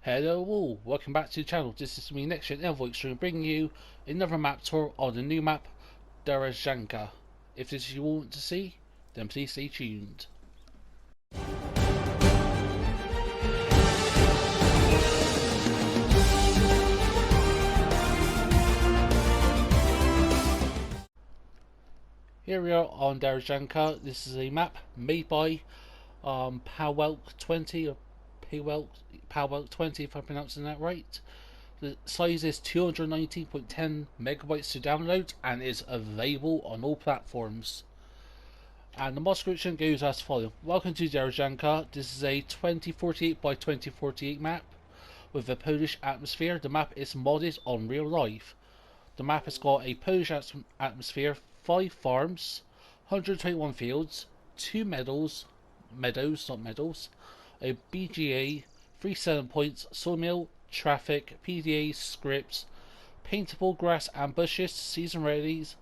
Hello all, welcome back to the channel. This is me, EnvoyXtreme, bringing you another map tour on the new map, Dereczanka. If this is what you want to see, then please stay tuned. Here we are on Dereczanka. This is a map made by Paintable 20 or Paintable 20 if I'm pronouncing that right. The size is 219.10 megabytes to download and is available on all platforms. And the mod description goes as follows. Welcome to Dereczanka. This is a 2048 by 2048 map with a Polish atmosphere. The map is modded on real life. The map has got a Polish atmosphere, 5 farms, 121 fields, 2 meadows, not medals, a BGA, 3 selling points, sawmill, traffic, PDA, scripts, paintable grass and bushes, season readies,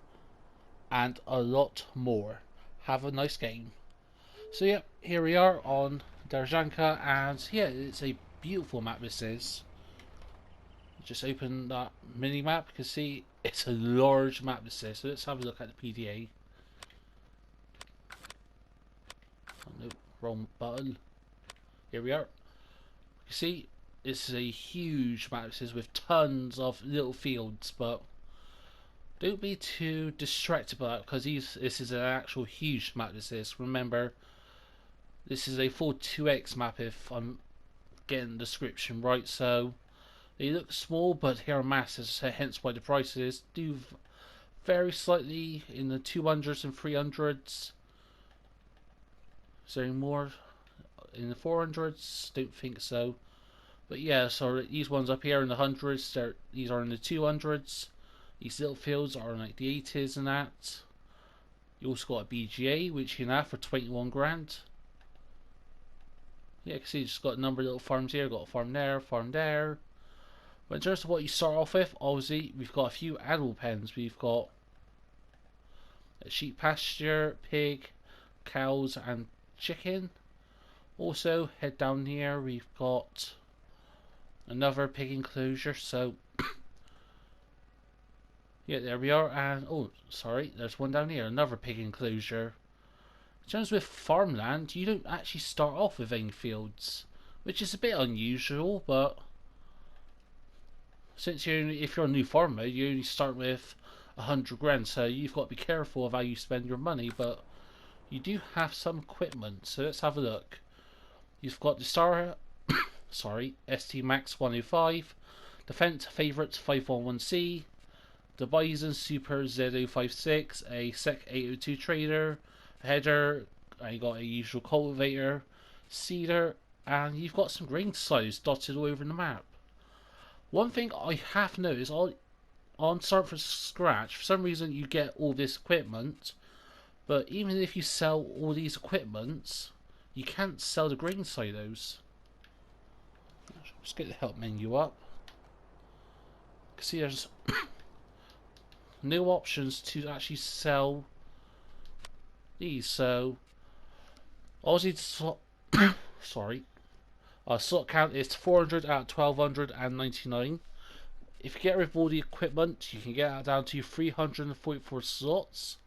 and a lot more. Have a nice game. So yeah, here we are on Dereczanka, and yeah, it's a beautiful map this is. Just open that mini map. You can see it's a large map this is. So let's have a look at the PDA. Oh no, wrong button. Here we are. You see, this is a huge map this is with tons of little fields, but don't be too distracted by that because this is an actual huge map this is. Remember, this is a full 2x map if I'm getting the description right, so they look small but they are massive, so hence why the prices do vary slightly in the 200s and 300s. Is there any more in the 400s? Don't think so. But yeah, so these ones up here in the hundreds, these are in the 200s. These little fields are in like the 80s and that. You also got a BGA which you can have for 21 grand. Yeah, you can see you just got a number of little farms here. Got a farm there, farm there. But in terms of what you start off with, obviously we've got a few animal pens. We've got a sheep pasture, pig, cows and chicken. Also head down here, we've got another pig enclosure. So yeah, there we are. And oh sorry, there's one down here, another pig enclosure. In terms with farmland, you don't actually start off with any fields, which is a bit unusual, but since if you're a new farmer, you only start with 100 grand, so you've got to be careful of how you spend your money, but you do have some equipment, so let's have a look. You've got the Star ST Max 105, the Fendt Favourites 511C, the Bison Super Z056, a Sec 802 trader, a header, and you got a usual cultivator, seeder, and you've got some grain silos dotted all over the map. One thing I have noticed on start from scratch, for some reason you get all this equipment, but even if you sell all these equipments, you can't sell the grain silos. Let's get the help menu up. You can see there's no options to actually sell these, so obviously sorry. Our slot count is 400 out of 1299. If you get rid of all the equipment, you can get that down to 344 slots.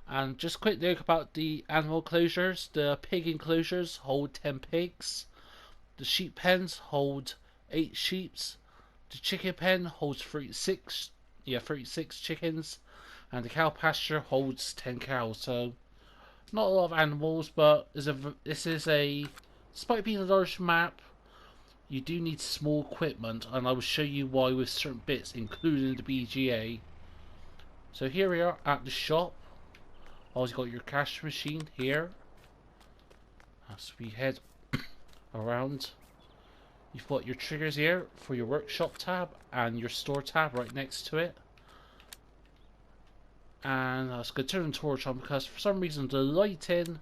And just a quick note about the animal enclosures. The pig enclosures hold 10 pigs. The sheep pens hold 8 sheep. The chicken pen holds 36 chickens. And the cow pasture holds 10 cows. So not a lot of animals, but this is a, despite being a large map, you do need small equipment, and I will show you why with certain bits, including the BGA. So here we are at the shop. Also got your cash machine here. As we head around, you've got your triggers here for your workshop tab and your store tab right next to it. And I was going to turn the torch on because for some reason the lighting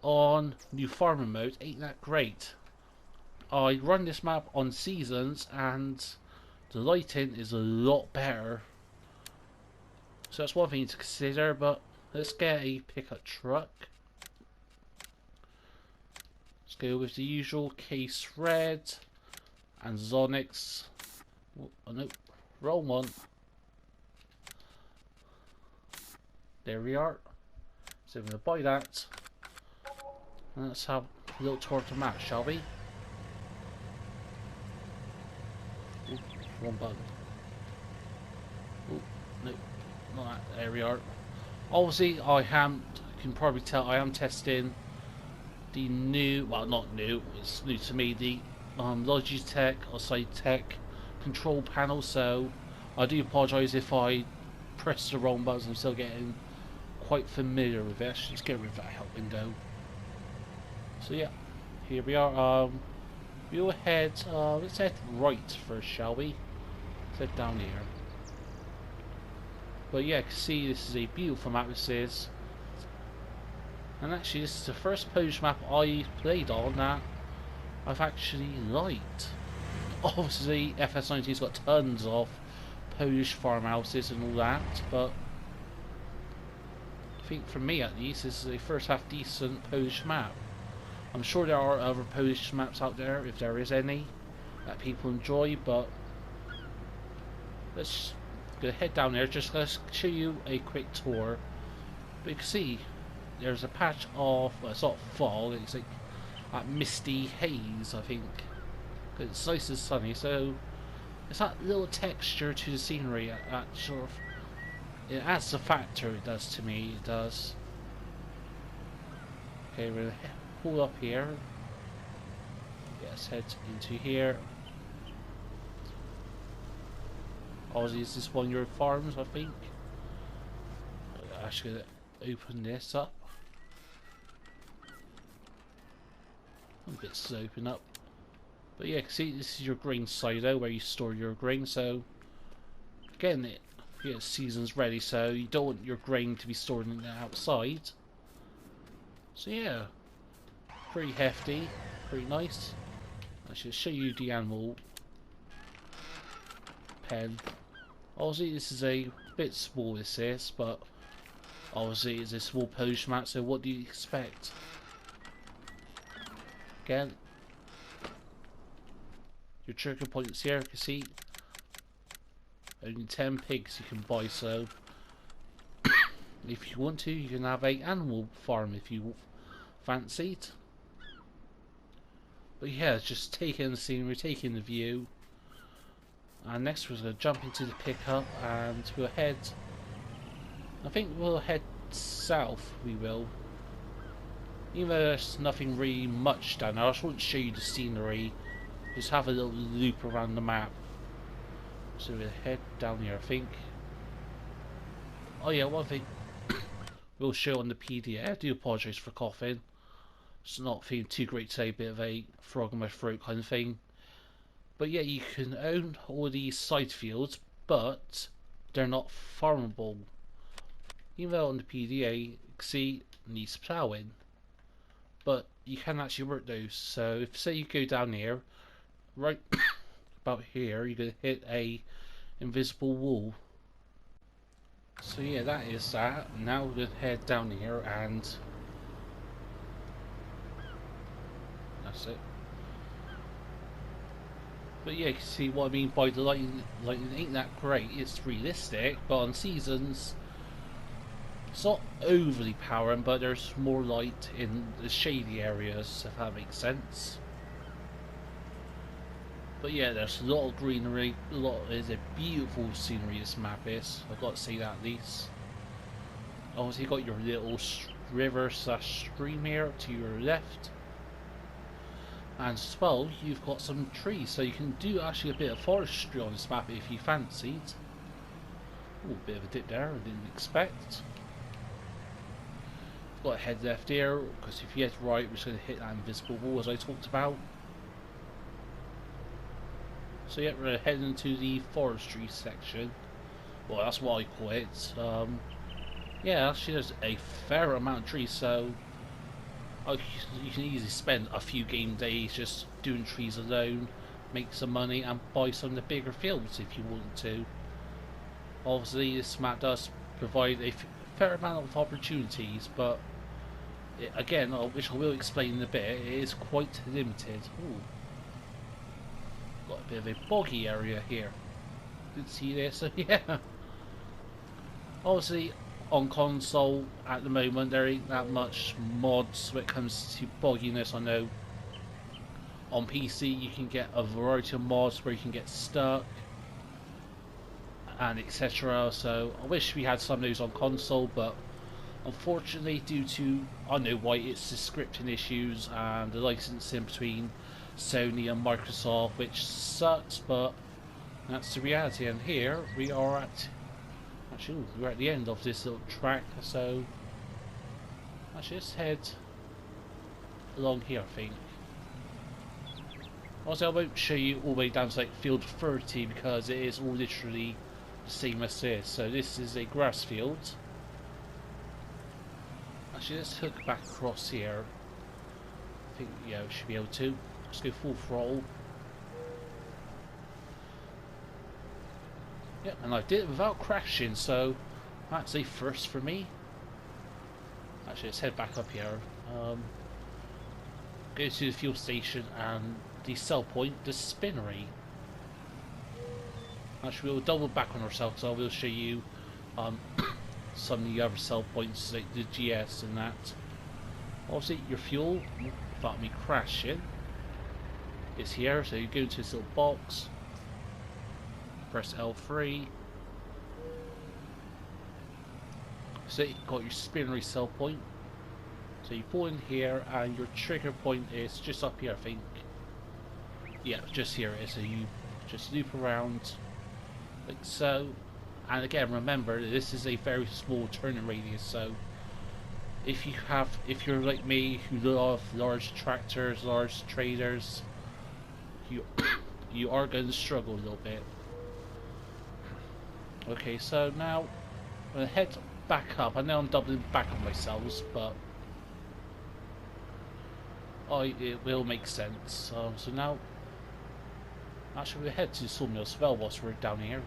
on new farmer mode ain't that great. I run this map on seasons and the lighting is a lot better, so that's one thing to consider. But let's get a pickup truck. Let's go with the usual case red, and Zonix. Oh no, wrong one. There we are. So I'm going to buy that. And let's have a little tour of the map, shall we? Ooh, wrong button. Ooh, no, not that. There we are. Obviously, you can probably tell I am testing the new, well, not new, it's new to me, the Logitech or Tech control panel. So I do apologise if I press the wrong buttons. I'm still getting quite familiar with it. Let's just get rid of that help window. So yeah, here we are. We'll head, let's head right first, shall we? Let's head down here. But yeah, you can see this is a beautiful map, this is. And actually this is the first Polish map I played on that I've actually liked. Obviously FS19's got tons of Polish farmhouses and all that, but I think for me at least this is a first half decent Polish map. I'm sure there are other Polish maps out there, if there is any, that people enjoy, but let's go head down there. Just let's show you a quick tour. But you can see there's a patch of, well, it's not fall, it's like that misty haze, I think. It's nice and sunny, so it's that little texture to the scenery that sort of, it adds the factor, it does to me, it does. Okay, we're gonna pull up here. Yeah, let's head into here. Obviously, is this one of your farms, I think? I'm actually gonna open this up. A bit slow to open up. But yeah, see, this is your grain silo where you store your grain. So again, season's ready, so you don't want your grain to be stored in the outside. So yeah, pretty hefty, pretty nice. I should show you the animal pen. Obviously, this is a bit small, this is, but obviously it's a small Polish map. So what do you expect? Again, your trigger points here, you can see only 10 pigs you can buy, so if you want to, you can have a animal farm if you fancied. But yeah, just taking the scenery, taking the view. And next we're going to jump into the pickup and we'll head, I think we'll head south, we will. Even though there's nothing really much down there, I just want to show you the scenery. Just have a little loop around the map. So we'll head down here, I think. Oh yeah, one thing we'll show on the PDA. I do apologise for coughing. It's not feeling too great today, a bit of a frog in my throat kind of thing. But yeah, you can own all these side fields, but they're not farmable. Even though on the PDA, you can see it needs ploughing. But you can actually work those. So if say you go down here, right about here, you're going to hit a invisible wall. So yeah, that is that. Now we're going to head down here and that's it. But yeah, you can see what I mean by the lighting. Lighting ain't that great. It's realistic, but on seasons it's not overly powering, but there's more light in the shady areas, if that makes sense. But yeah, there's a lot of greenery, it's a beautiful scenery this map is, I've got to say that at least. Obviously you got your little river slash stream here to your left. And as well, you've got some trees, so you can do actually a bit of forestry on this map if you fancied. Ooh, a bit of a dip there, I didn't expect. Got to head left here, because if you head right, we're just going to hit that invisible wall as I talked about. So yeah, we're heading into the forestry section. Well, that's what I call it. Yeah, actually there's a fair amount of trees, so you can easily spend a few game days just doing trees alone, make some money, and buy some of the bigger fields if you want to. Obviously, this map does provide a fair amount of opportunities, but again, which I will explain in a bit, it is quite limited. Ooh. Got bit of a boggy area here. Did see this? So yeah. Obviously, on console at the moment there ain't that much mods when it comes to bogginess. I know on PC you can get a variety of mods where you can get stuck and etc. So I wish we had some of those on console, but unfortunately due to, I know why, it's the scripting issues and the licensing between Sony and Microsoft, which sucks, but that's the reality. And here we are at, actually we're at the end of this little track, so actually let's head along here I think. Also I won't show you all the way down to like field 30 because it is all literally the same as this. So this is a grass field. Actually let's hook back across here. I think yeah we should be able to. Let's go full throttle. Yep, and I did it without crashing, so that's a first for me. Actually let's head back up here. Go to the fuel station and the sell point, the spinnery. Actually we'll double back on ourselves, so I will show you some of the other sell points like the GS and that. Obviously your fuel, without me crashing, is here, so you go into this little box, press L3, so you've got your spinnery sell point. So you pull in here and your trigger point is just up here I think. Yeah, just here it is, so you just loop around like so. And again remember this is a very small turning radius, so if you're like me who love large tractors, large traders, you are going to struggle a little bit. Okay, so now I'm going to head back up. I know I'm doubling back on myself, but it will make sense. So now actually we'll head to the sawmill as well whilst we're down here.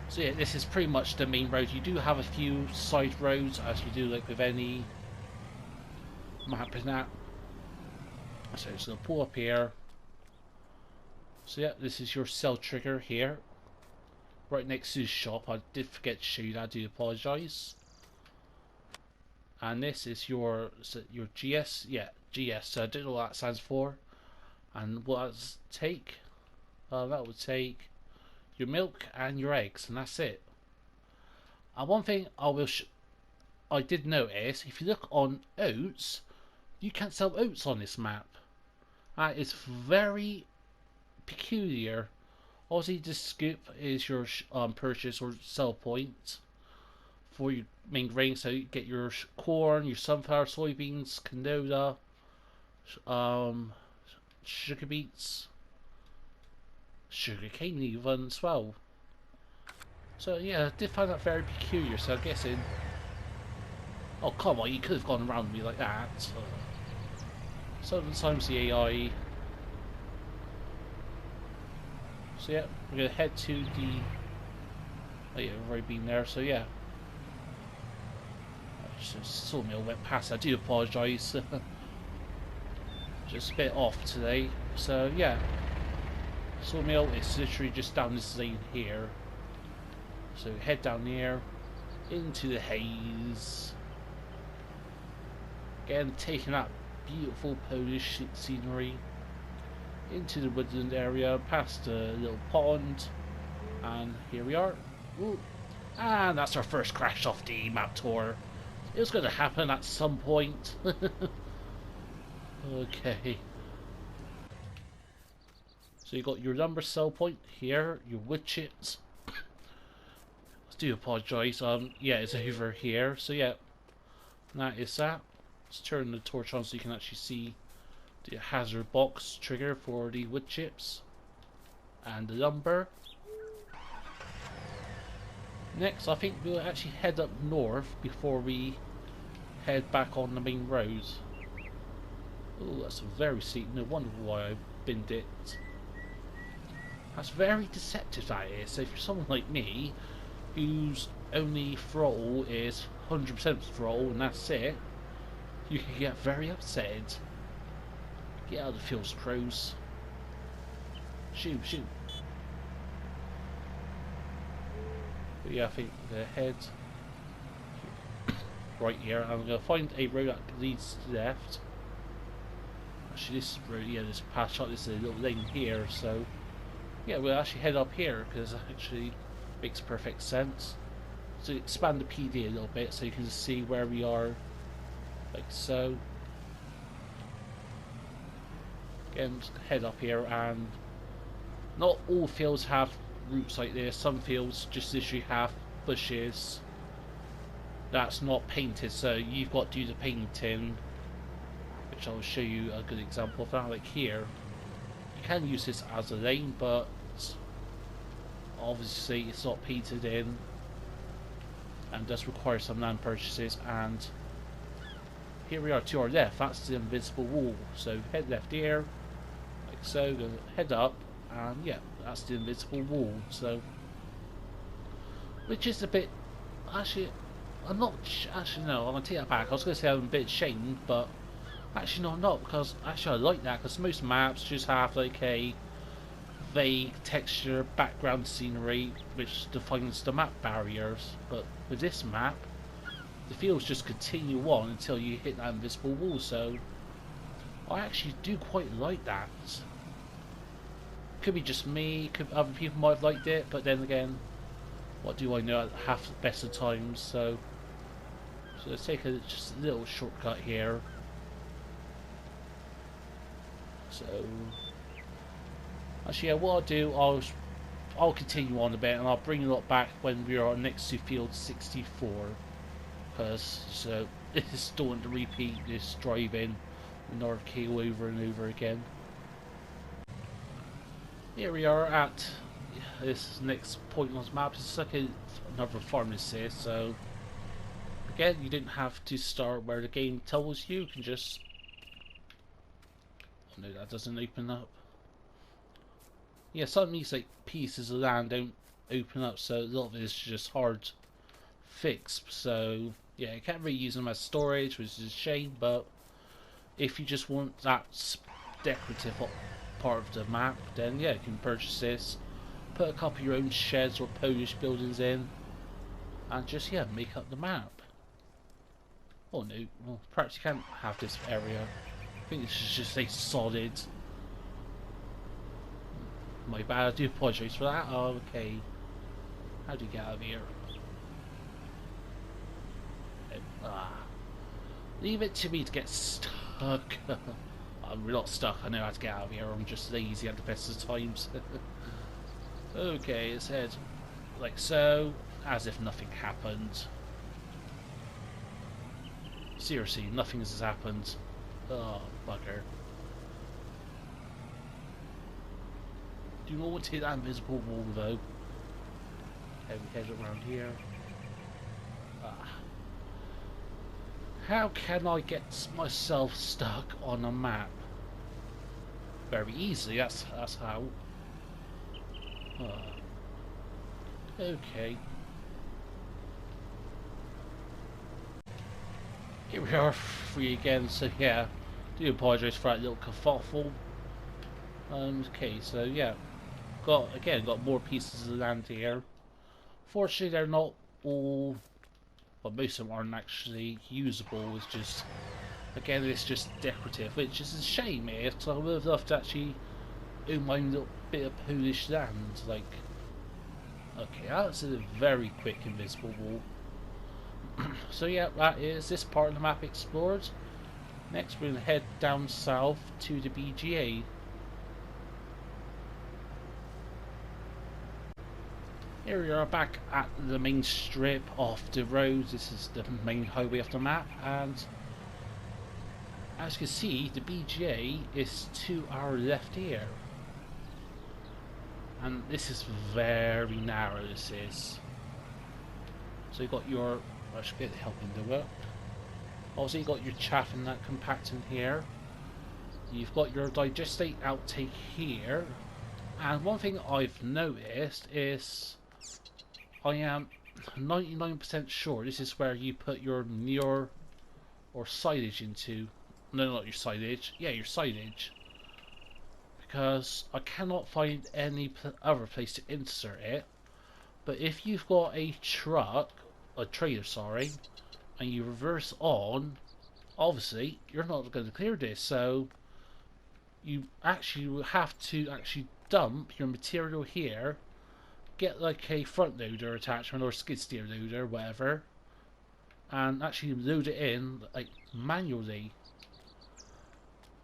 So yeah, this is pretty much the main road. You do have a few side roads as you do like with any map and that. So it's going to pull up here. So yeah, this is your cell trigger here, right next to the shop. I did forget to show you that, I do apologise. And this is your GS, yeah, GS. So I don't know what that stands for. And what does it take? That would take your milk and your eggs, and that's it. And one thing I did notice, if you look on oats, you can't sell oats on this map. That is very peculiar. Obviously the scoop is your purchase or sell point for your main grain, so you get your corn, your sunflower, soybeans, canola, sugar beets, sugar cane even as well. So yeah, I did find that very peculiar, so I'm guessing, oh come on, you could have gone around me like that. Sometimes the AI. So yeah, we're going to head to the, oh yeah, we've already been there, so yeah. Sawmill went past, I do apologise. Just a bit off today, so yeah. Sawmill is literally just down this lane here. So head down here, into the haze. Again, taking that beautiful Polish scenery. Into the woodland area, past a little pond, and here we are. Ooh. And that's our first crash off the map tour. It was going to happen at some point. Okay. So you got your lumber sell point here, your wood chips. I do apologise. Yeah, it's over here. So yeah, that is that. Let's turn the torch on so you can actually see the hazard box trigger for the wood chips and the lumber. Next, I think we'll actually head up north before we head back on the main road. Oh, that's a very steep. No wonder why I binned it. That's very deceptive, that is. So if you're someone like me, whose only throttle is 100% throttle and that's it, you can get very upset. Get out of the fields, pros. Shoot, shoot. But yeah, I think the head right here. I'm going to find a road that leads to the left. Actually, this road, yeah, this path shot, this is a little lane here, so yeah, we'll actually head up here because it actually makes perfect sense. So expand the PD a little bit so you can see where we are, like so. Again, just head up here, and not all fields have routes like this. Some fields just literally have bushes that's not painted, so you've got to do the painting, which I'll show you a good example of that. Like here, you can use this as a lane, but obviously it's not painted in and does require some land purchases. And here we are to our left, that's the invisible wall. So head left here, like so, go head up, and yeah, that's the invisible wall. So, which is a bit, actually, I'm not, actually no, I'm going to take that back. I was going to say I'm a bit ashamed, but actually no, I'm not, because actually I like that, because most maps just have like a vague texture, background scenery, which defines the map barriers. But with this map, the fields just continue on until you hit that invisible wall, so I actually do quite like that. Could be just me, other people might have liked it, but then again, what do I know, half the best of times. So let's take just a little shortcut here. So actually, yeah, what I'll do, I'll continue on a bit, and I'll bring you lot back when we are next to field 64. Because so it's starting to repeat this driving the North Keel over and over again. Here we are at this next point on this map. It's like another farm, this is, so again, you didn't have to start where the game tells you. You can just, oh no, that doesn't open up. Yeah, some of these like pieces of land don't open up, so a lot of it is just hard fix. So yeah, you can't really use them as storage, which is a shame. But if you just want that decorative part of the map, then yeah, you can purchase this, put a couple of your own sheds or Polish buildings in, and just yeah, make up the map. Oh no, well, perhaps you can't have this area. I think this is just a solid. My bad, I do apologise for that. Oh, okay. How do you get out of here? Leave it to me to get stuck. I'm not stuck, I know how to get out of here. I'm just lazy at the best of times. Okay, let's head like so, as if nothing happened. Seriously, nothing has happened. Oh, bugger. Do not want to hit that invisible wall though. Okay, we head around here. How can I get myself stuck on a map? Very easily, that's how. Okay. Here we are free again, so yeah. Do apologise for that little kerfuffle. Okay, so yeah. Got more pieces of land here. Fortunately, they're not all, well, most of them aren't actually usable. It's just, again, it's just decorative, which is a shame here. So I would have loved to actually own my little bit of Polish land. Like, okay, that's a very quick invisible wall. So yeah, that is this part of the map explored. Next, we're going to head down south to the BGA. Here we are back at the main strip of the road. This is the main highway of the map, and as you can see, the BGA is to our left here. And this is very narrow, this is. So you've got your, I should get help into it. Also, you've got your chaff and that compacting here. You've got your digestate outtake here. And one thing I've noticed is, I am 99% sure this is where you put your manure or silage into. No, not your silage. Yeah, your silage. because I cannot find any other place to insert it. But if you've got a trailer, sorry, and you reverse on, obviously you're not going to clear this, so you actually will have to actually dump your material here, get like a front loader attachment or skid steer loader, whatever, and actually load it in like manually.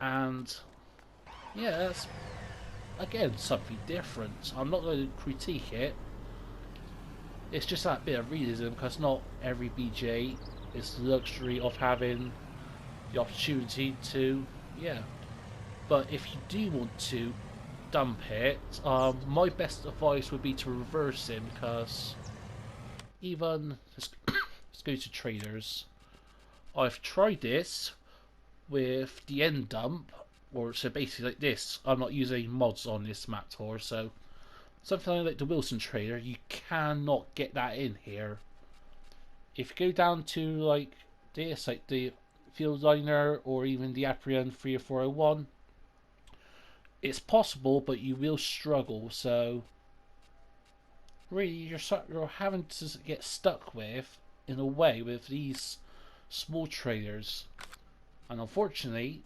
And yeah, that's again something different. I'm not going to critique it. It's just that bit of realism, because not every BJ is the luxury of having the opportunity to, yeah. But if you do want to dump it, my best advice would be to reverse it, because even let's go to traders. I've tried this with the end dump, or so basically like this. I'm not using mods on this map tour, so something like the Wilson trader, you cannot get that in here. If you go down to like this, like the Field Liner or even the Aprion 3401, it's possible, but you will struggle. So really, you're having to get stuck with, in a way, with these small traders. And unfortunately,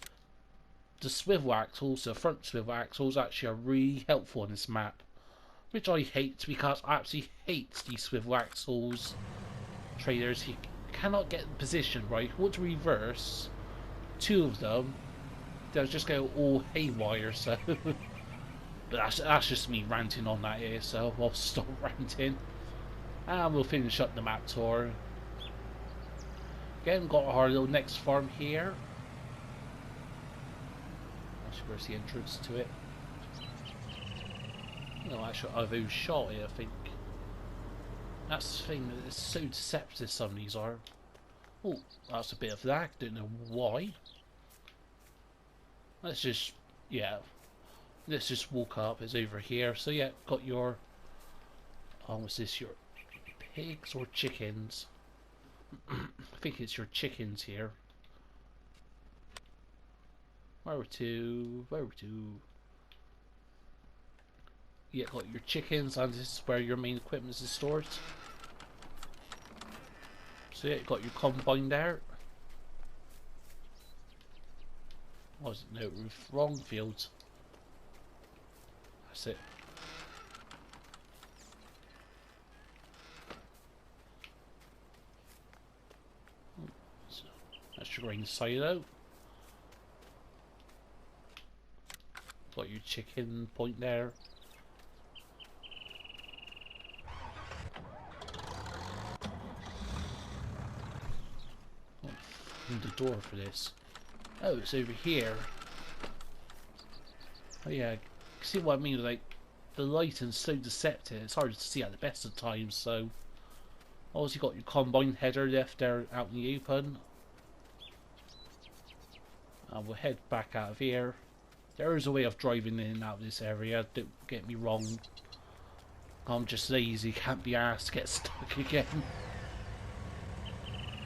the swivel axles, the front swivel axles, actually are really helpful in this map, which I hate, because I absolutely hate these swivel axles traders. You cannot get the position right. If you want to reverse two of them, they'll just go all haywire. So but that's just me ranting on that here, so I'll stop ranting and we'll finish up the map tour. Again, got our little next farm here. Actually, where's the entrance to it? No, actually, I've overshot it, I think. That's the thing, that it's so deceptive, some of these are. Oh, that's a bit of lag, don't know why. Let's just, yeah, let's just walk up. It's over here. So yeah, got your, what's this, your pigs or chickens? I think it's your chickens here. Where to? Yeah, got your chickens, and this is where your main equipment is stored. So yeah, got your combine there. What was it? No, wrong field. That's it. So that's your grain silo. Got your chicken point there. The door for this. Oh, it's over here. Oh yeah, see what I mean? Like, the lighting's so deceptive, it's hard to see at the best of times. So obviously got your combine header left there out in the open, and we'll head back out of here. There is a way of driving in and out of this area, don't get me wrong. I'm just lazy, can't be asked to get stuck again.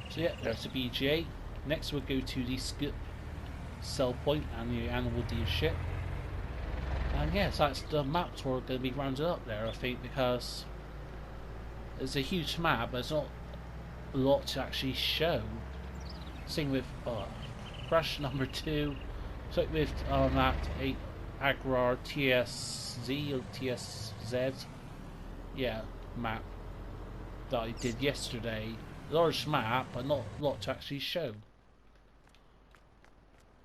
So yeah, there's the BGA. Next we'll go to the sell point and the animal dealership. And yes, that's the map tour going to be rounded up there, I think, because it's a huge map, but there's not a lot to actually show. Same with brush number 2. So with that Agrar TSZ or TSZ, yeah, map that I did yesterday. Large map, but not a lot to actually show.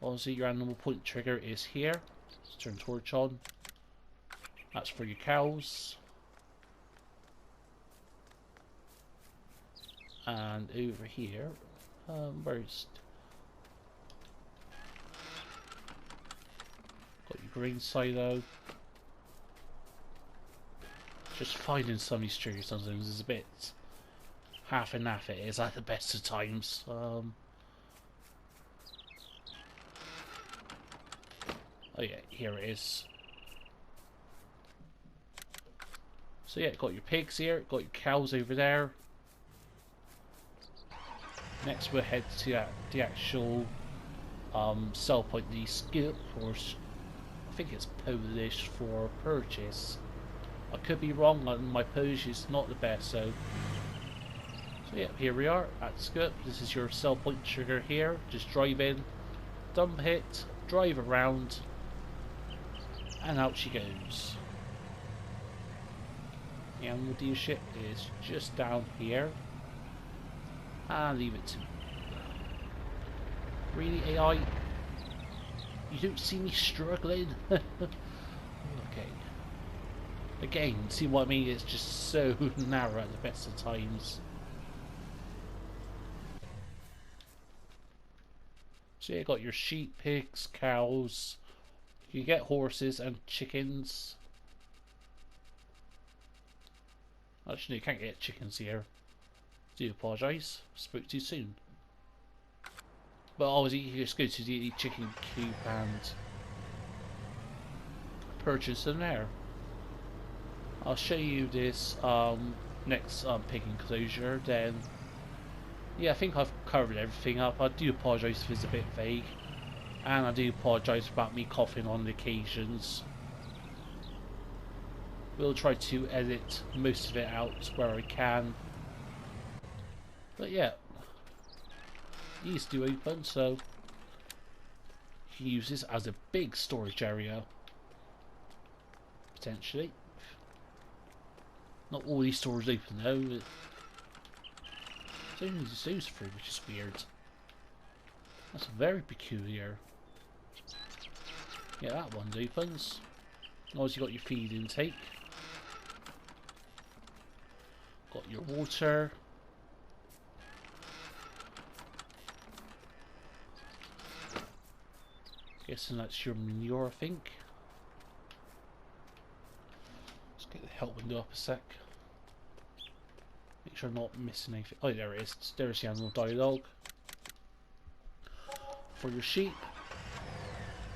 Obviously, your animal point trigger is here. Let's turn torch on. That's for your cows. And over here, where's got your green silo. Just finding some of these triggers sometimes is a bit half and half. It is at the best of times. Oh yeah, here it is. So yeah, got your pigs here, got your cows over there. Next we'll head to the actual sell point, the skip or think it's Polish for purchase. I could be wrong, and my Polish is not the best, so yeah, here we are. That's good. This is your sell point trigger here. Just drive in, dump it, drive around, and out she goes. The animal dealership is just down here. And leave it to me. Really, AI? You don't see me struggling? Okay. Again, see what I mean? It's just so narrow at the best of times. So you got your sheep, pigs, cows. You get horses and chickens. Actually, you can't get chickens here. Do apologise. Spoke too soon. But obviously, you just go to the chicken coop and purchase them there. I'll show you this next pig enclosure. Then, yeah, I think I've covered everything up. I do apologise if it's a bit vague, and I do apologise about me coughing on occasions. We'll try to edit most of it out where I can. But yeah, these do open, so you can use this as a big storage area, potentially. Not all these stores open though. It's only those three, which is weird. That's very peculiar. Yeah, that one opens. Obviously, you got your feed intake. Got your water. Guessing that's your manure, I think. Let's get the help window up a sec. Make sure I'm not missing anything. Oh, there it is. There's the animal dialogue for your sheep.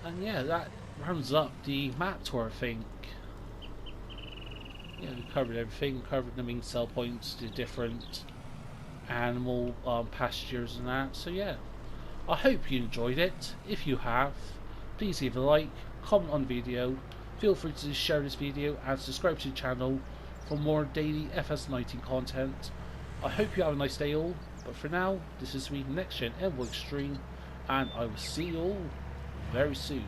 And yeah, that rounds up the map tour, I think. Yeah, we covered everything. Covered the main sell points, the different animal pastures and that. So yeah, I hope you enjoyed it. If you have, please leave a like, comment on the video, feel free to share this video and subscribe to the channel for more daily FS19 content. I hope you have a nice day all, but for now, this is me, Next Gen EnvoyXtreme, and I will see you all very soon.